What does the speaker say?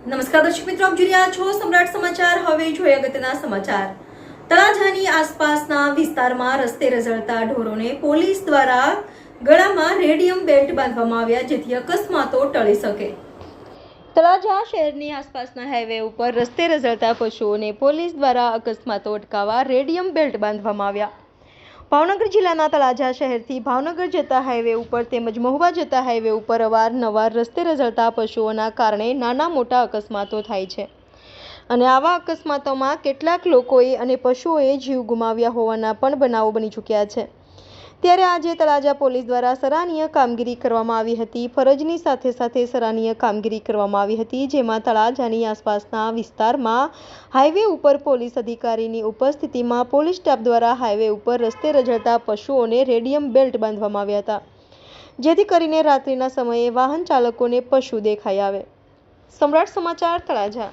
નમસ્કાર દર્શક મિત્રો, આપ જોઈ રહ્યા છો સમ્રાટ સમાચાર. હવે જોઈએ અગત્યના સમાચાર. તળાજાની આસપાસના વિસ્તારમાં રસ્તે રઝળતા ઢોરોને પોલીસ દ્વારા ગળામાં રેડિયમ બેલ્ટ બાંધવામાં આવ્યા, જેથી અકસ્માતો ટળી શકે. તળાજા શહેરની આસપાસના હાઈવે ઉપર રસ્તે રઝળતા પશુઓને પોલીસ દ્વારા અકસ્માતો અટકાવવા રેડિયમ બેલ્ટ બાંધવામાં આવ્યા. ભાવનગર જિલ્લાના તળાજા શહેરથી ભાવનગર જતા હાઈવે ઉપર તેમજ મહુવા જતા હાઈવે ઉપર અવારનવાર રસ્તે રઝળતા પશુઓના કારણે નાના મોટા અકસ્માતો થાય છે અને આવા અકસ્માતોમાં કેટલાક લોકોએ અને પશુઓએ જીવ ગુમાવ્યા હોવાના પણ બનાવો બની ચૂક્યા છે. ત્યારે આજે તળાજા પોલીસ દ્વારા સરાહનીય કામગીરી કરવામાં આવી હતી. ફરજની સાથે સાથે સરાહનીય કામગીરી કરવામાં આવી હતી, જેમાં તળાજાની આસપાસના વિસ્તારમાં હાઈવે ઉપર પોલીસ અધિકારીની ઉપસ્થિતિમાં પોલીસ સ્ટાફ દ્વારા હાઈવે ઉપર રસ્તે રઝળતા પશુઓને રેડિયમ બેલ્ટ બાંધવામાં આવ્યા હતા, જેથી કરીને રાત્રિના સમયે વાહન ચાલકોને પશુ દેખાઈ આવે. સમ્રાટ સમાચાર, તળાજા.